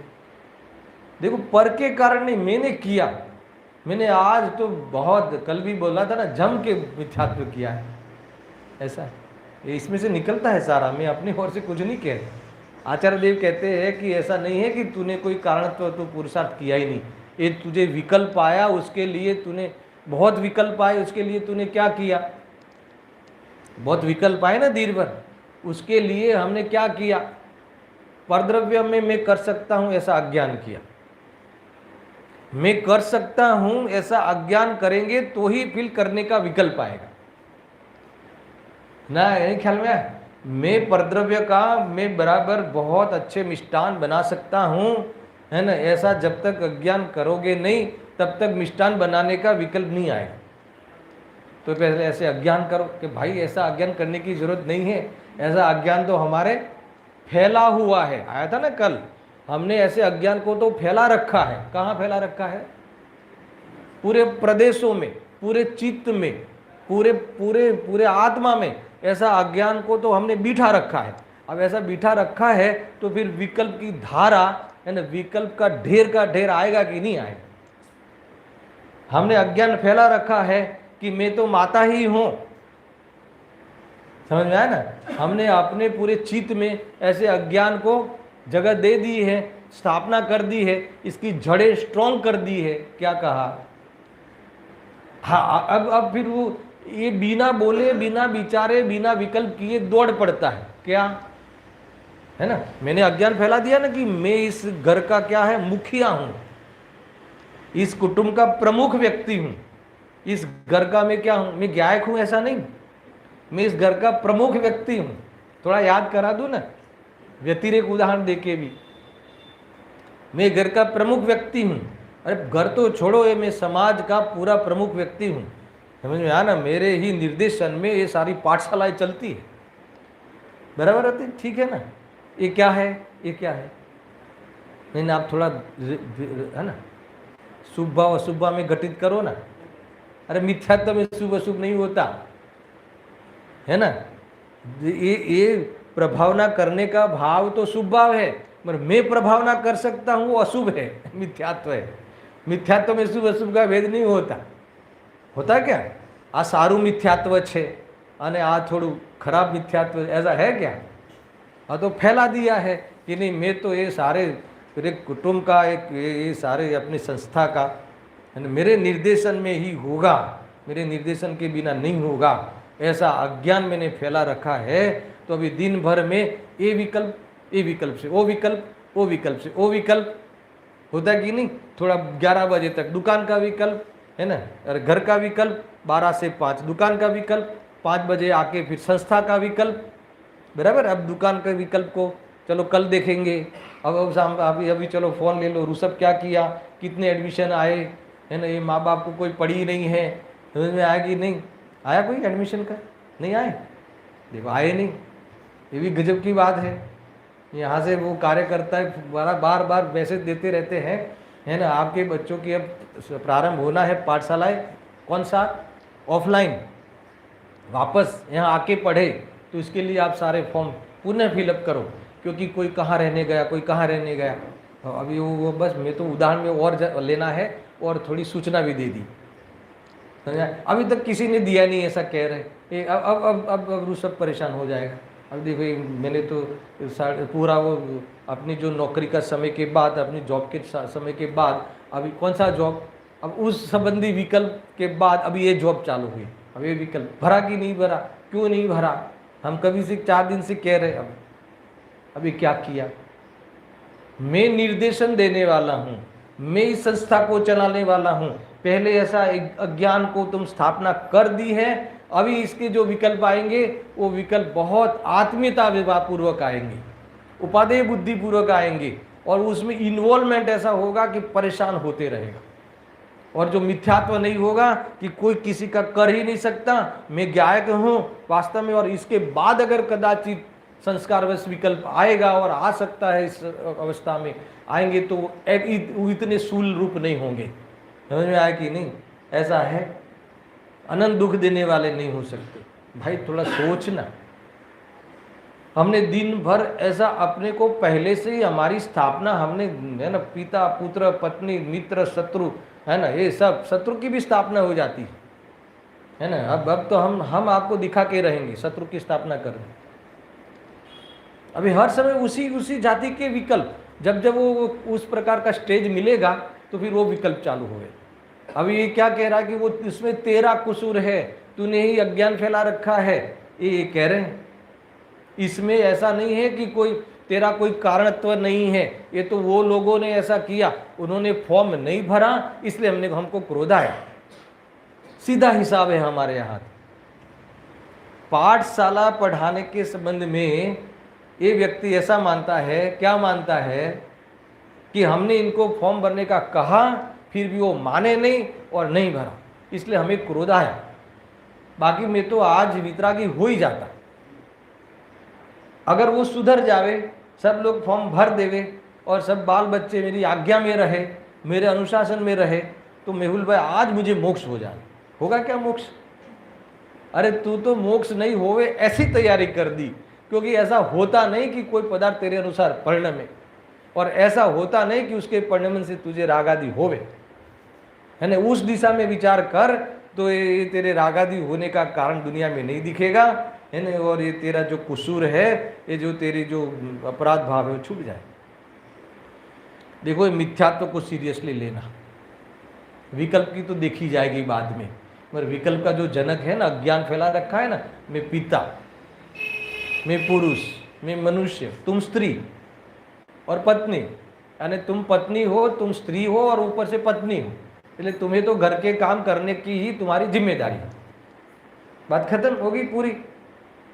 [SPEAKER 1] देखो, पर के कारण नहीं, मैंने किया। मैंने आज तो बहुत, कल भी बोला था ना, जम के मिथ्यात्व किया है, ऐसा है। इसमें से निकलता है सारा, मैं अपनी ओर से कुछ नहीं कह रहा। आचार्य देव कहते हैं कि ऐसा नहीं है कि तूने कोई कारण तो तू पुरुषार्थ किया ही नहीं, ये तुझे विकल्प आया, उसके लिए तूने, बहुत विकल्प आए, उसके लिए तूने क्या किया? बहुत विकल्प आए ना दिन भर, उसके लिए हमने क्या किया? परद्रव्य में मैं कर सकता हूं ऐसा अज्ञान किया, मैं कर सकता हूं ऐसा अज्ञान करेंगे तो ही फिर करने का विकल्प आएगा ना। यही ख्याल में, मैं परद्रव्य का, मैं बराबर बहुत अच्छे मिष्टान बना सकता हूं, है ना, ऐसा जब तक अज्ञान करोगे नहीं तब तक मिष्टान बनाने का विकल्प नहीं आएगा। तो पहले ऐसे अज्ञान करो कि भाई ऐसा अज्ञान करने की जरूरत नहीं है, ऐसा अज्ञान तो हमारे फैला हुआ है। आया था ना कल, हमने ऐसे अज्ञान को तो फैला रखा है। कहाँ फैला रखा है? पूरे प्रदेशों में, पूरे चित्त में, पूरे पूरे पूरे आत्मा में ऐसा अज्ञान को तो हमने बिठा रखा है। अब ऐसा बिठा रखा है तो फिर विकल्प की धारा, है ना, विकल्प का ढेर आएगा कि नहीं आएगा? हमने अज्ञान फैला रखा है कि मैं तो माता ही हूं, समझ में आया ना। हमने अपने पूरे चित्त में ऐसे अज्ञान को जगह दे दी है, स्थापना कर दी है, इसकी जड़ें स्ट्रॉन्ग कर दी है। क्या कहा? हाँ, अब फिर वो ये बिना बोले, बिना विचारे, बिना विकल्प किए दौड़ पड़ता है। क्या है ना, मैंने अज्ञान फैला दिया ना कि मैं इस घर का क्या है, मुखिया हूं, इस कुटुंब का प्रमुख व्यक्ति हूं, इस घर का मैं क्या हूं, मैं गायक हूं, ऐसा नहीं, मैं इस घर का प्रमुख व्यक्ति हूं। थोड़ा याद करा दूं ना, व्यतिरेक उदाहरण देके भी, मैं घर का प्रमुख व्यक्ति हूं। अरे घर तो छोड़ो, ये मैं समाज का पूरा प्रमुख व्यक्ति हूं। समझ में आया ना, मेरे ही निर्देशन में ये सारी पाठशालाएं चलती है, बराबर होती, ठीक है ना। ये क्या है, ये क्या है? नहीं, आप थोड़ा, है ना, शुभ भाव अशुभ भाव में घटित करो ना। अरे मिथ्यात्व में शुभ अशुभ नहीं होता, है ना। ये प्रभावना करने का भाव तो शुभ भाव है, मगर मैं प्रभावना कर सकता हूं वो अशुभ है, मिथ्यात्व है। मिथ्यात्व में शुभ अशुभ का भेद नहीं होता। होता क्या? आ सारू मिथ्यात्व छे अने आ थोड़ू खराब मिथ्यात्व, ऐसा है क्या? हाँ, तो फैला दिया है कि नहीं, मैं तो ये सारे एक कुटुंब का, एक ये सारे अपनी संस्था का, मेरे निर्देशन में ही होगा, मेरे निर्देशन के बिना नहीं होगा, ऐसा अज्ञान मैंने फैला रखा है। तो अभी दिन भर में ये विकल्प, ये विकल्प से वो विकल्प, वो विकल्प से वो विकल्प होता कि नहीं। थोड़ा 11 बजे तक दुकान का विकल्प, है ना, और घर का विकल्प, 12 से 5 दुकान का विकल्प, 5 बजे आके फिर संस्था का विकल्प, बराबर। अब दुकान के विकल्प को चलो कल देखेंगे, अब अभी चलो फ़ोन ले लो, ऋषभ क्या किया, कितने एडमिशन आए, है ना, ये माँ बाप को कोई पढ़ी नहीं है, समझ में आया कि नहीं आया? कोई एडमिशन का नहीं आए, देखो आए नहीं, ये भी गजब की बात है। यहाँ से वो कार्यकर्ता है बार बार मैसेज देते रहते हैं, है ना, आपके बच्चों की अब प्रारंभ होना है पाठशालाएँ, कौन सा, ऑफलाइन, वापस यहाँ आके पढ़े, तो इसके लिए आप सारे फॉर्म पुनः फिलअप करो, क्योंकि कोई कहाँ रहने गया, कोई कहाँ रहने गया। अभी वो बस मैं तो उदाहरण में और लेना है और थोड़ी सूचना भी दे दी, समझा। अभी तक किसी ने दिया नहीं, ऐसा कह रहे। अब ऋषभ परेशान हो जाएगा। अब देखो, मैंने तो पूरा वो अपनी जो नौकरी का समय के बाद, अपनी जॉब के समय के बाद, अभी कौन सा जॉब, अब उस संबंधी विकल्प के बाद अभी ये जॉब चालू हुई। अब ये विकल्प भरा कि नहीं भरा, क्यों नहीं भरा, हम कभी से 4 दिन से कह रहे। अब अभी क्या किया? मैं निर्देशन देने वाला हूँ, मैं इस संस्था को चलाने वाला हूँ। पहले ऐसा एक अज्ञान को तुम स्थापना कर दी है, अभी इसके जो विकल्प आएंगे वो विकल्प बहुत आत्मीयता विवाहपूर्वक आएंगे, उपादेय बुद्धिपूर्वक आएंगे, और उसमें इन्वॉल्वमेंट ऐसा होगा कि परेशान होते रहेगा। और जो मिथ्यात्व नहीं होगा कि कोई किसी का कर ही नहीं सकता, मैं गायक हूँ वास्तव में, और इसके बाद अगर कदाचित संस्कारवश विकल्प आएगा और आ सकता है इस अवस्था में आएंगे तो वो इतने शूल रूप नहीं होंगे। समझ में आया कि नहीं? ऐसा है, अनंत दुख देने वाले नहीं हो सकते। भाई थोड़ा सोचना, हमने दिन भर ऐसा अपने को पहले से ही हमारी स्थापना हमने, है ना, पिता पुत्र पत्नी मित्र शत्रु, है ना, ये सब शत्रु की भी स्थापना हो जाती है ना। अब तो हम आपको दिखा के रहेंगे शत्रु की स्थापना करने। अभी हर समय उसी जाति के विकल्प, जब जब वो उस प्रकार का स्टेज मिलेगा तो फिर वो विकल्प चालू हो गए। अभी ये क्या कह रहा है कि वो इसमें तेरा कसूर है, तूने ही अज्ञान फैला रखा है, ये कह रहे हैं। इसमें ऐसा नहीं है कि कोई तेरा कोई कारणत्व नहीं है, ये तो वो लोगों ने ऐसा किया, उन्होंने फॉर्म नहीं भरा इसलिए हमको क्रोध आया। सीधा हिसाब है हमारे यहाँ। पाठशाला पढ़ाने के संबंध में ये व्यक्ति ऐसा मानता है, क्या मानता है कि हमने इनको फॉर्म भरने का कहा, फिर भी वो माने नहीं और नहीं भरा, इसलिए हमें क्रोध आया। बाकी मैं तो आज वितरागी हो ही जाता। अगर वो सुधर जावे, सब लोग फॉर्म भर देवे और सब बाल बच्चे मेरी आज्ञा में रहे, मेरे अनुशासन में रहे, तो मेहुल भाई आज मुझे मोक्ष हो जाए। होगा क्या मोक्ष? अरे तू तो मोक्ष नहीं होवे ऐसी तैयारी कर दी, क्योंकि ऐसा होता नहीं कि कोई पदार्थ तेरे अनुसार परिणमे, और ऐसा होता नहीं कि उसके परिणमन से तुझे राग आदि होवे, है ना। उस दिशा में विचार कर तो ये तेरे राग आदि होने का कारण दुनिया में नहीं दिखेगा, है ना, और ये तेरा जो कसूर है, ये जो तेरी जो अपराध भाव है वो छूट जाए। देखो ये मिथ्यात्व को सीरियसली लेना, विकल्प की तो देखी जाएगी बाद में, मगर विकल्प का जो जनक है ना, अज्ञान फैला रखा है ना, मैं पिता, मैं पुरुष, मैं मनुष्य, तुम स्त्री और पत्नी, यानी तुम पत्नी हो, तुम स्त्री हो और ऊपर से पत्नी हो, इसलिए तुम्हें तो घर के काम करने की ही तुम्हारी जिम्मेदारी है। बात खत्म होगी पूरी।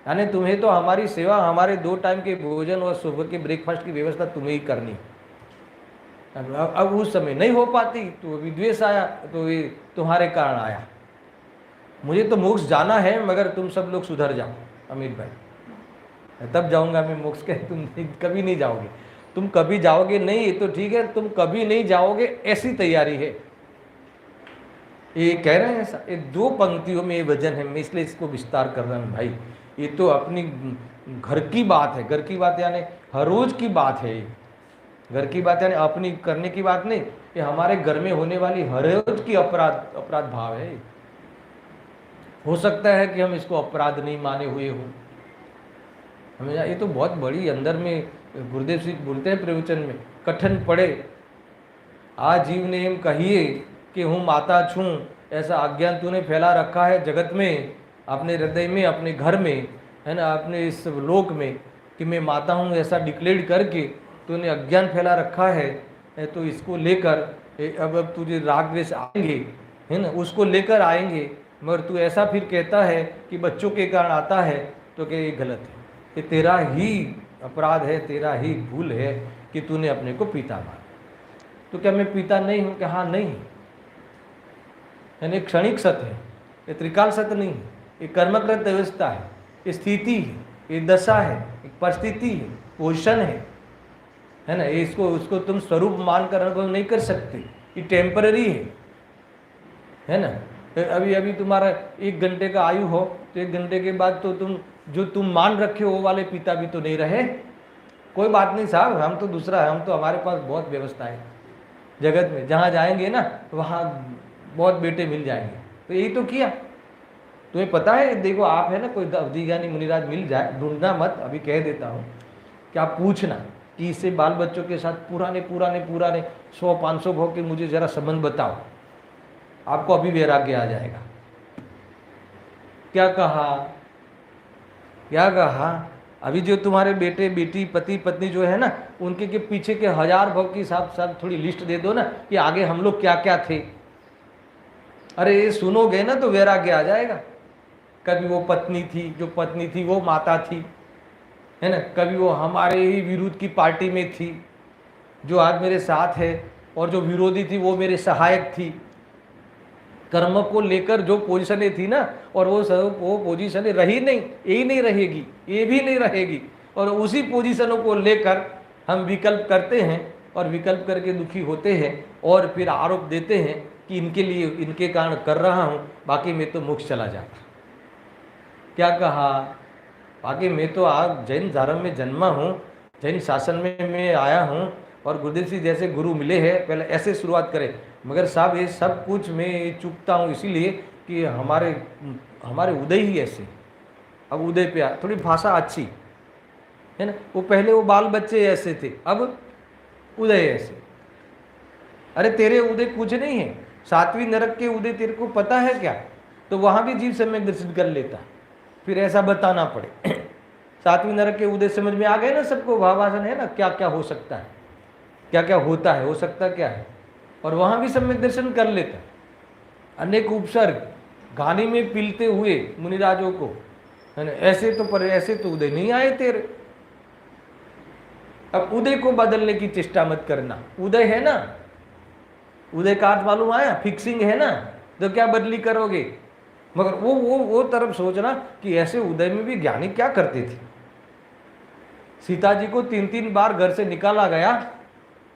[SPEAKER 1] यानी तुम्हें तो हमारी सेवा, हमारे 2 टाइम के भोजन और सुबह के ब्रेकफास्ट की व्यवस्था तुम्हें ही करनी। अब उस समय नहीं हो पाती तो विद्वेष आया, तो ये तुम्हारे कारण आया। मुझे तो मोक्ष जाना है, मगर तुम सब लोग सुधर जाओ अमित भाई, तब जाऊंगा मैं मोक्ष के। तुम कभी नहीं जाओगे, तुम कभी जाओगे नहीं, ये तो ठीक है, तुम कभी नहीं जाओगे ऐसी तैयारी है। ये कह रहे हैं ऐसा। ये 2 पंक्तियों में ये वजन है, मैं इसलिए इसको विस्तार कर रहा हूँ भाई। ये तो अपनी घर की बात है, घर की बात यानी हर रोज की बात है। घर की बात यानी अपनी करने की बात नहीं, ये हमारे घर में होने वाली हर रोज की अपराध भाव है। हो सकता है कि हम इसको अपराध नहीं माने हुए हो, हमें ये तो बहुत बड़ी अंदर में गुरुदेव जी बोलते हैं प्रवचन में, कठिन पड़े आजीव नेम कहिए कि हूँ माता छूँ, ऐसा अज्ञान तूने फैला रखा है जगत में, अपने हृदय में, अपने घर में, है ना, अपने इस लोक में, कि मैं माता हूँ ऐसा डिक्लेयर करके तूने अज्ञान फैला रखा है। तो इसको लेकर अब तुझे राग द्वेष आएंगे, है ना, उसको लेकर आएंगे, मगर तू ऐसा फिर कहता है कि बच्चों के कारण आता है, तो क्या ये गलत है, ये तेरा ही अपराध है, तेरा ही भूल है कि तूने अपने को पिता माना। तो क्या मैं पिता नहीं हूँ? कि हाँ नहीं, यानी क्षणिक सत्य है, ये त्रिकाल सत्य नहीं है, ये कर्मकृत व्यवस्था है, ये स्थिति है, ये दशा है, एक परिस्थिति है, पोजिशन है ना। इसको उसको तुम स्वरूप मानकर अनुभव नहीं कर सकते, ये टेम्पररी है ना। अभी तुम्हारा 1 घंटे का आयु हो तो 1 घंटे के बाद तो तुम जो तुम मान रखे हो वो वाले पिता भी तो नहीं रहे। कोई बात नहीं साहब, हम तो दूसरा है, हम तो हमारे पास बहुत व्यवस्था है जगत में, जहाँ जाएंगे ना वहाँ बहुत बेटे मिल जाएंगे। तो यही तो किया। तुम्हें पता है, देखो आप है ना, कोई अवधिज्ञानी मुनिराज मिल जाए, ढूंढना मत, अभी कह देता हूँ कि आप पूछना कि इससे बाल बच्चों के साथ पुराने 100-500 भोग के मुझे जरा संबंध बताओ, आपको अभी वैराग्य आ जाएगा। क्या कहा अभी जो तुम्हारे बेटे बेटी पति पत्नी जो है ना, उनके के पीछे के 1000 भोग की साथ थोड़ी लिस्ट दे दो ना, कि आगे हम लोग क्या क्या थे। अरे ये सुनोगे ना तो वैराग्य आ जाएगा। कभी वो पत्नी थी, जो पत्नी थी वो माता थी, है ना, कभी वो हमारे ही विरोध की पार्टी में थी जो आज मेरे साथ है, और जो विरोधी थी वो मेरे सहायक थी, कर्म को लेकर जो पोजीशनें थी ना, और वो पोजीशनें रही नहीं, यही नहीं रहेगी, ये भी नहीं रहेगी, और उसी पोजीशनों को लेकर हम विकल्प करते हैं और विकल्प करके दुखी होते हैं और फिर आरोप देते हैं कि इनके लिए, इनके कारण कर रहा हूँ, बाकी मैं तो मोक्ष चला जाता। क्या कहा? बाकी मैं तो आज जैन धर्म में जन्मा हूँ, जैन शासन में मैं आया हूँ और गुरुदेव सिंह जैसे गुरु मिले हैं, पहले ऐसे शुरुआत करें, मगर साहब ये सब कुछ मैं चूकता हूँ इसीलिए कि हमारे उदय ही ऐसे। अब उदय पे थोड़ी भाषा अच्छी है ना, वो पहले वो बाल बच्चे ऐसे थे, अब उदय ऐसे। अरे तेरे उदय कुछ नहीं है, 7वीं नरक के उदय तेरे को पता है क्या? तो वहाँ भी जीव सम्यक दर्शन कर लेता, फिर ऐसा बताना पड़े। 7वीं नरक के उदय समझ में आ गए ना सबको, भावासन है ना, क्या क्या हो सकता है, क्या क्या होता है, हो सकता क्या है, और वहाँ भी सम्यक दर्शन कर लेता। अनेक उपसर्ग गाने में पीलते हुए मुनिराजों को, है ना, ऐसे तो पर ऐसे तो उदय नहीं आए तेरे। अब उदय को बदलने की चेष्टा मत करना, उदय है ना, उदय का अर्थ मालूम आया, फिक्सिंग है ना, तो क्या बदली करोगे? मगर वो तरफ सोचना कि ऐसे उदय में भी ज्ञानी क्या करते थे। सीता जी को 3 बार घर से निकाला गया,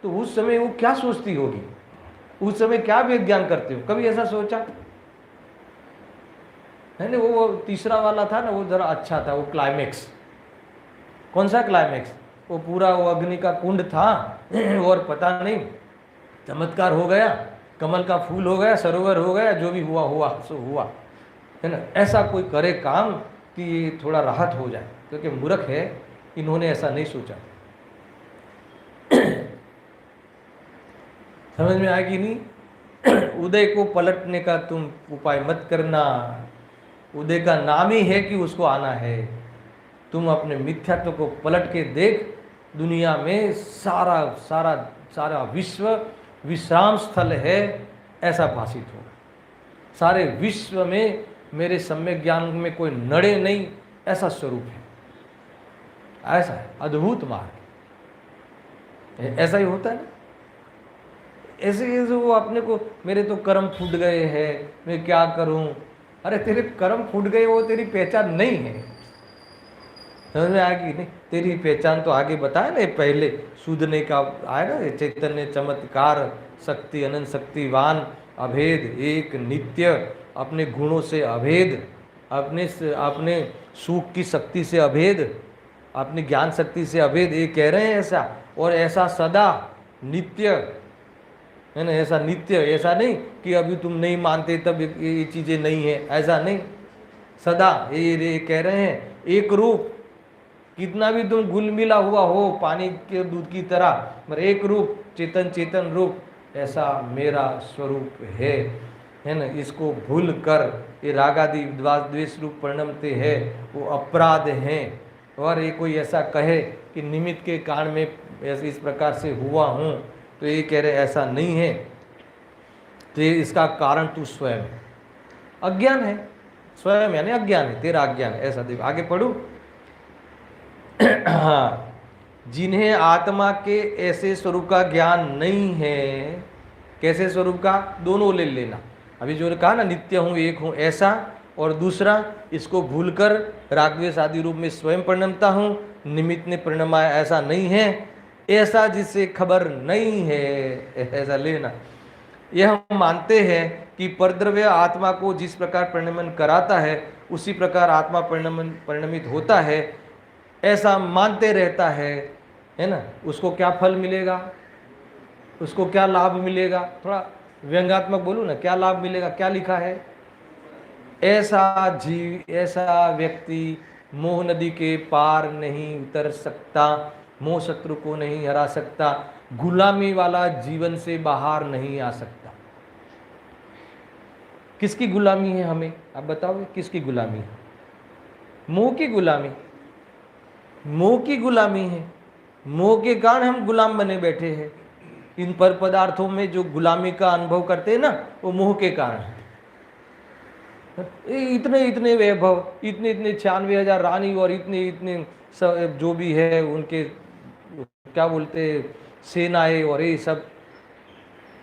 [SPEAKER 1] तो उस समय वो क्या सोचती होगी, उस समय क्या विज्ञान करते हो, कभी ऐसा सोचा है ना? वो तीसरा वाला था ना, वो जरा अच्छा था, वो क्लाइमेक्स। कौन सा क्लाइमेक्स? वो पूरा वो अग्नि का कुंड था और पता नहीं चमत्कार हो गया, कमल का फूल हो गया, सरोवर हो गया, जो भी हुआ हुआ सो हुआ, है ना। ऐसा कोई करे काम कि थोड़ा राहत हो जाए, क्योंकि मूर्ख है, इन्होंने ऐसा नहीं सोचा। समझ में आया कि नहीं? उदय को पलटने का तुम उपाय मत करना, उदय का नाम ही है कि उसको आना है। तुम अपने मिथ्यात्व को पलट के देख, दुनिया में सारा सारा सारा विश्व विश्राम स्थल है, ऐसा भाषित होगा। सारे विश्व में मेरे सम्यक ज्ञान में कोई नड़े नहीं, ऐसा स्वरूप है, ऐसा है अद्भुत मार्ग। ऐसा ही होता है ना, ऐसे जो वो अपने को, मेरे तो कर्म फूट गए हैं, मैं क्या करूं। अरे तेरे कर्म फूट गए, वो तेरी पहचान नहीं है। समझ में आया कि नहीं? तेरी पहचान तो आगे बताया ना, पहले सूदने का आया ना, चैतन्य चमत्कार शक्ति अनंत शक्तिवान अभेद एक नित्य, अपने गुणों से अभेद, अपने सुख की शक्ति से अभेद, अपनी ज्ञान शक्ति से अभेद, ये कह रहे हैं ऐसा। और ऐसा सदा नित्य है ना, ऐसा नित्य, ऐसा नहीं कि अभी तुम नहीं मानते तब ये चीजें नहीं है, ऐसा नहीं। सदा ये कह रहे हैं एक रूप, कितना भी तुम घुल मिला हुआ हो पानी के दूध की तरह, पर एक रूप, चेतन चेतन रूप, ऐसा मेरा स्वरूप है ना। इसको भूल कर ये रागादि द्वेष रूप परिणमते है, वो अपराध हैं। और ये कोई ऐसा कहे कि निमित्त के कारण में ऐसे इस प्रकार से हुआ हूँ, तो ये कह रहे ऐसा नहीं है, तो ये इसका कारण तू स्वयं अज्ञान है, स्वयं यानी अज्ञान है, तेरा अज्ञान है, ऐसा देखो। आगे पढ़ू। हाँ, जिन्हें आत्मा के ऐसे स्वरूप का ज्ञान नहीं है, कैसे स्वरूप का, दोनों ले लेना। अभी जो कहा ना, नित्य हूँ, एक हूँ, ऐसा, और दूसरा इसको भूलकर रागद्वेष आदि रूप में स्वयं परिणमता हूँ, निमित्त ने परिणमाया, ऐसा नहीं है, ऐसा जिससे खबर नहीं है, ऐसा लेना। यह हम मानते हैं कि परद्रव्य आत्मा को जिस प्रकार परिणमन कराता है, उसी प्रकार आत्मा परिणमित होता है, ऐसा मानते रहता है ना। उसको क्या फल मिलेगा, उसको क्या लाभ मिलेगा, थोड़ा व्यंग्यात्मक बोलूँ ना, क्या लाभ मिलेगा, क्या लिखा है? ऐसा जीव, ऐसा व्यक्ति मोह नदी के पार नहीं उतर सकता, मोह शत्रु को नहीं हरा सकता, गुलामी वाला जीवन से बाहर नहीं आ सकता। किसकी गुलामी है हमें, आप बताओगे किसकी गुलामी है? मोह की गुलामी, मोह की गुलामी है। मोह के कारण हम गुलाम बने बैठे हैं। इन पर पदार्थों में जो गुलामी का अनुभव करते हैं ना, वो मोह के कारण है। इतने इतने वैभव, इतने इतने 96,000 रानी, और इतने इतने जो भी है उनके क्या बोलते सेनाएं, और ये सब।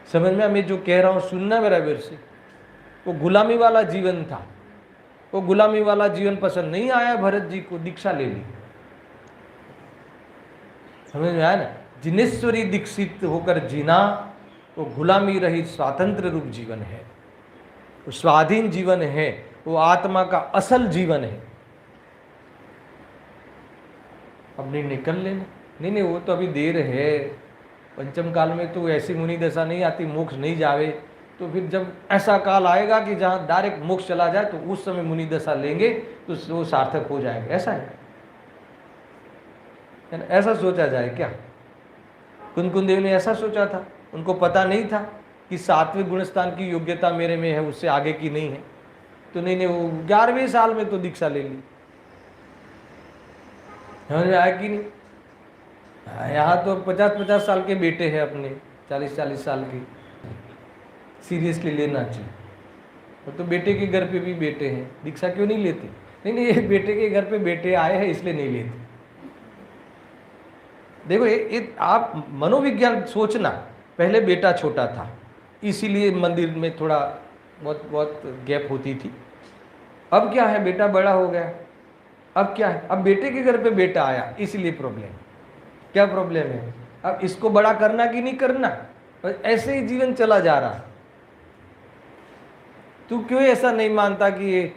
[SPEAKER 1] समझ में मैं जो कह रहा हूँ सुनना मेरा वीर से। वो गुलामी वाला जीवन था। वो गुलामी वाला जीवन पसंद नहीं आया भरत जी को, दीक्षा ले ली। समझ में आया ना? जिनेश्वरी दीक्षित होकर जीना वो गुलामी रहित स्वतंत्र रूप जीवन है, वो स्वाधीन जीवन है, वो आत्मा का असल जीवन है। अब नहीं निकल लेना, नहीं वो तो अभी देर है, पंचम काल में तो ऐसी मुनि दशा नहीं आती, मोक्ष नहीं जावे। तो फिर जब ऐसा काल आएगा कि जहाँ डायरेक्ट मोक्ष चला जाए तो उस समय मुनि दशा लेंगे तो वो सार्थक हो जाएगा। ऐसा है ना? ऐसा सोचा जाए क्या? कुंदकुंद देव ने ऐसा सोचा था, उनको पता नहीं था कि 7वें गुणस्थान की योग्यता मेरे में है, उससे आगे की नहीं है। तो नहीं वो 11वें साल में तो दीक्षा ले ली। समझ में आया कि नहीं? यहाँ तो 50-50 साल के बेटे हैं अपने, 40-40 साल के, सीरियसली लेना चाहिए। तो बेटे के घर पे भी बेटे हैं, दीक्षा क्यों नहीं लेते? नहीं ये बेटे के घर पे बेटे आए हैं इसलिए नहीं लेते। देखो ये आप मनोविज्ञान सोचना, पहले बेटा छोटा था इसीलिए मंदिर में थोड़ा बहुत गैप होती थी। अब क्या है, बेटा बड़ा हो गया, अब क्या है, अब बेटे के घर पे बेटा आया इसलिए प्रॉब्लम। क्या प्रॉब्लम है? अब इसको बड़ा करना कि नहीं करना, ऐसे ही जीवन चला जा रहा। तू क्यों ऐसा नहीं मानता कि ये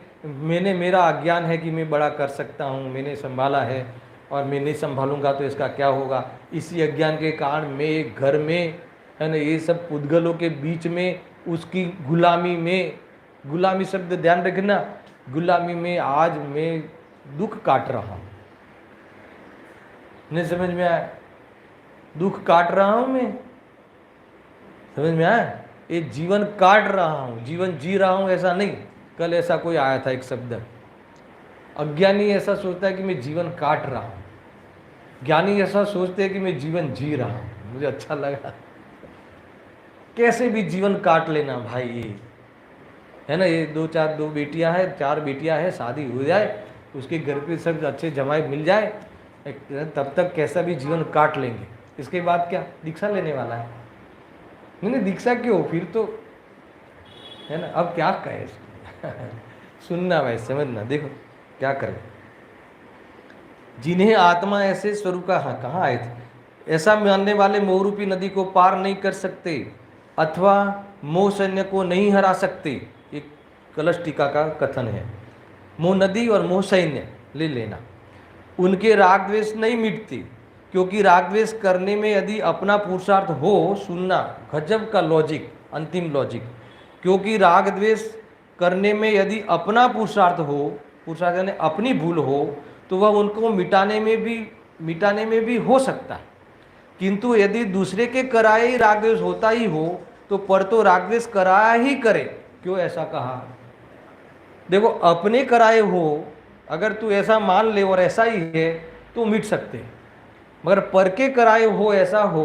[SPEAKER 1] मेरा अज्ञान है कि मैं बड़ा कर सकता हूँ, मैंने संभाला है और मैं नहीं संभालूंगा तो इसका क्या होगा। इसी अज्ञान के कारण मैं एक घर में, है ना, ये सब पुद्गलों के बीच में, उसकी गुलामी में, गुलामी शब्द ध्यान रखना, गुलामी में आज मैं दुख काट रहा हूँ। नहीं समझ में आया? दुख काट रहा हूँ मैं, समझ में आया? ये जीवन काट रहा हूँ, जीवन जी रहा हूँ ऐसा नहीं। कल ऐसा कोई आया था एक शब्द, अज्ञानी ऐसा सोचता है कि मैं जीवन काट रहा हूँ, ज्ञानी ऐसा सोचते हैं कि मैं जीवन जी रहा हूँ। मुझे अच्छा लगा, कैसे भी जीवन काट लेना भाई, ये है ना। ये दो बेटियां हैं, 4 बेटियां हैं, शादी हो जाए, उसके घर पे सब अच्छे जमाई मिल जाए, तब तक कैसा भी जीवन काट लेंगे। इसके बाद क्या दीक्षा लेने वाला है? नहीं दीक्षा क्यों, फिर तो है ना। अब क्या कहे सुनना भाई, समझना, देखो क्या करें। जिन्हें आत्मा ऐसे स्वरूप का, हाँ कहाँ आए थे, ऐसा मानने वाले मोह रूपी नदी को पार नहीं कर सकते अथवा मोह सैन्य को नहीं हरा सकते। एक कलश टीका का कथन है। मोह नदी और मोह सैन्य ले लेना, उनके राग द्वेष नहीं मिटते, क्योंकि राग द्वेष करने में यदि अपना पुरुषार्थ हो, सुनना गजब का लॉजिक, अंतिम लॉजिक, क्योंकि राग द्वेष करने में यदि अपना पुरुषार्थ हो, पुरुषार्थ यानी अपनी भूल हो, तो वह उनको मिटाने में भी हो सकता है। किंतु यदि दूसरे के कराए ही राग द्वेष होता ही हो तो पर तो राग द्वेष कराया ही करे। क्यों ऐसा कहा? देखो अपने कराए हो, अगर तू ऐसा मान ले और ऐसा ही है तो मिट सकते, मगर पर के कराए हो ऐसा हो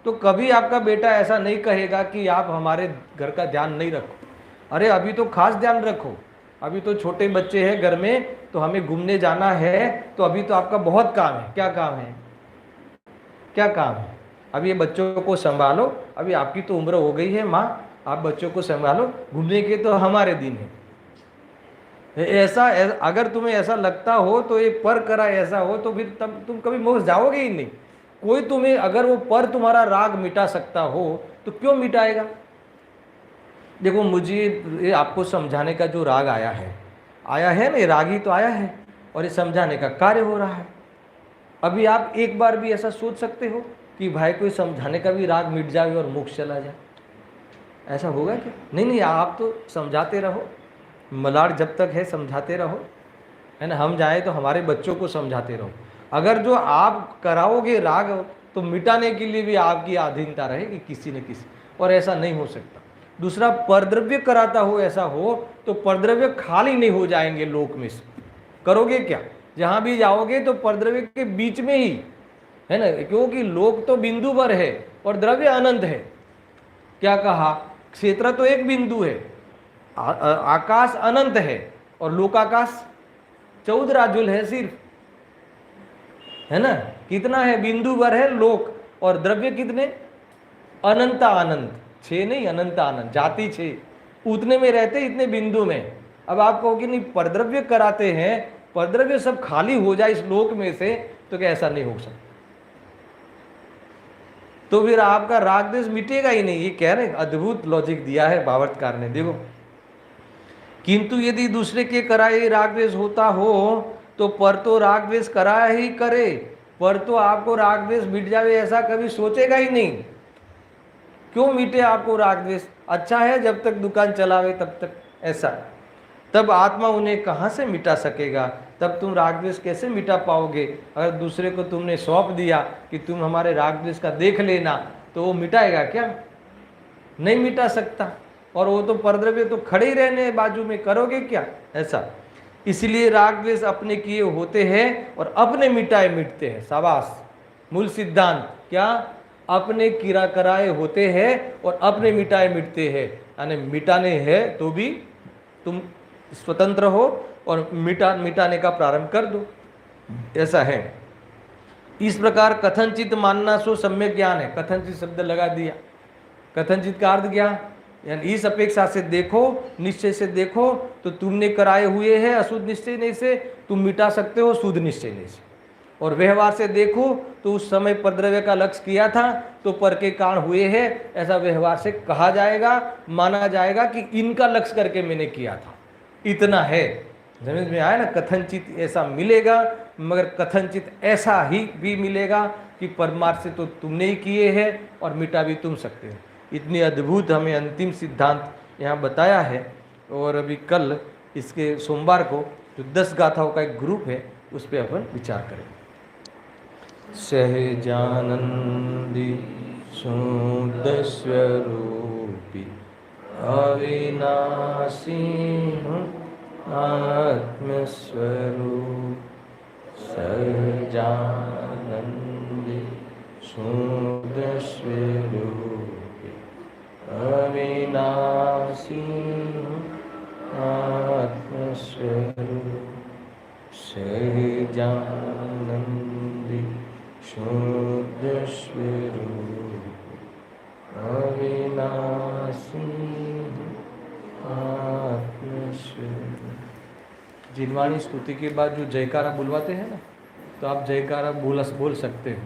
[SPEAKER 1] तो कभी आपका बेटा ऐसा नहीं कहेगा कि आप हमारे घर का ध्यान नहीं रखो। अरे अभी तो खास ध्यान रखो, अभी तो छोटे बच्चे हैं घर में, तो हमें घूमने जाना है, तो अभी तो आपका बहुत काम है। क्या काम है? क्या काम है? अभी ये बच्चों को संभालो, अभी आपकी तो उम्र हो गई है माँ, आप बच्चों को संभालो, घूमने के तो हमारे दिन है। ऐसा अगर तुम्हें ऐसा लगता हो तो ये पर करा ऐसा हो तो फिर तब तुम कभी मोक्ष जाओगे ही नहीं। कोई तुम्हें, अगर वो पर तुम्हारा राग मिटा सकता हो तो क्यों मिटाएगा? देखो मुझे ये आपको समझाने का जो राग आया है ना, ये राग ही तो आया है और ये समझाने का कार्य हो रहा है। अभी आप एक बार भी ऐसा सोच सकते हो कि भाई कोई समझाने का भी राग मिट जाए और मोक्ष चला जाए? ऐसा होगा क्या? नहीं, आप तो समझाते रहो, मलाड़ जब तक है समझाते रहो, है ना। हम जाएं तो हमारे बच्चों को समझाते रहो। अगर जो आप कराओगे राग तो मिटाने के लिए भी आपकी अधीनता रहेगी किसी न किसी, और ऐसा नहीं हो सकता। दूसरा, परद्रव्य कराता हो ऐसा हो तो परद्रव्य खाली नहीं हो जाएंगे लोक में से। करोगे क्या? जहाँ भी जाओगे तो परद्रव्य के बीच में ही, है ना, क्योंकि लोक तो बिंदु पर है और द्रव्य अनंत है। क्या कहा? क्षेत्र तो एक बिंदु है, आकाश अनंत है और लोकाकाश 14 राजुल है सिर्फ, है ना। कितना है? बिंदु भर है लोक, और द्रव्य कितने? अनंत अनंत, 6 नहीं, अनंत अनंत, जाति 6, उतने में रहते, इतने बिंदु में। अब आप कहो कि नहीं परद्रव्य कराते हैं, परद्रव्य सब खाली हो जाए इस लोक में से, तो क्या ऐसा नहीं हो सकता? तो फिर आपका राग द्वेष मिटेगा ही नहीं। ये कह रहे हैं, अद्भुत लॉजिक दिया है भावार्थकार ने, देखो। किंतु यदि दूसरे के कराए राग द्वेष होता हो तो पर तो राग द्वेष करा ही करे, पर तो आपको राग द्वेष मिट जावे ऐसा कभी सोचेगा ही नहीं। क्यों मिटे आपको राग द्वेष? अच्छा है जब तक दुकान चलावे तब तक, ऐसा। तब आत्मा उन्हें कहाँ से मिटा सकेगा? तब तुम राग द्वेष कैसे मिटा पाओगे? अगर दूसरे को तुमने सौंप दिया कि तुम हमारे राग द्वेष का देख लेना, तो वो मिटाएगा क्या? नहीं मिटा सकता। और वो तो परद्रव्य तो खड़े ही रहने बाजू में, करोगे क्या? ऐसा। इसलिए राग द्वेष अपने किए होते हैं और अपने मिटाए मिटते हैं। शाबाश, मूल सिद्धांत क्या? अपने किरा कराए होते हैं और अपने मिटाए मिटते हैं। यानी मिटाने हैं तो भी तुम स्वतंत्र हो और मिटाने का प्रारंभ कर दो, ऐसा है। इस प्रकार कथनचित मानना सो सम्यक ज्ञान है। कथनचित शब्द लगा दिया। कथनचित का अर्थ क्या? यानी इस अपेक्षा से देखो, निश्चय से देखो, तो तुमने कराए हुए हैं अशुद्ध निश्चय नहीं से, तुम मिटा सकते हो शुद्ध निश्चय नहीं से। और व्यवहार से देखो तो उस समय परद्रव्य का लक्ष्य किया था तो पर के कारण हुए हैं, ऐसा व्यवहार से कहा जाएगा, माना जाएगा कि इनका लक्ष्य करके मैंने किया था। इतना है, समझ में आया ना? कथनचित ऐसा मिलेगा, मगर कथनचित ऐसा ही भी मिलेगा कि परमार्थ से तो तुमने ही किए हैं और मिटा भी तुम सकते हो। इतनी अद्भुत हमें अंतिम सिद्धांत यहाँ बताया है। और अभी कल इसके सोमवार को जो 10 गाथाओं का एक ग्रुप है उस पर अपन विचार करेंगे। सहजानंदी शुद्ध स्वरूपी अविनाशी आत्मस्वरूप, सहजानंदी शुद्ध स्वरूपी अविनाशी आत्मस्वरूप, सहजानंदी शुद्ध स्वरूप अविनाशी आत्मस्वरूप। जिनवाणी स्तुति के बाद जो जयकारा बुलवाते हैं ना, तो आप जयकारा बोल सकते हो।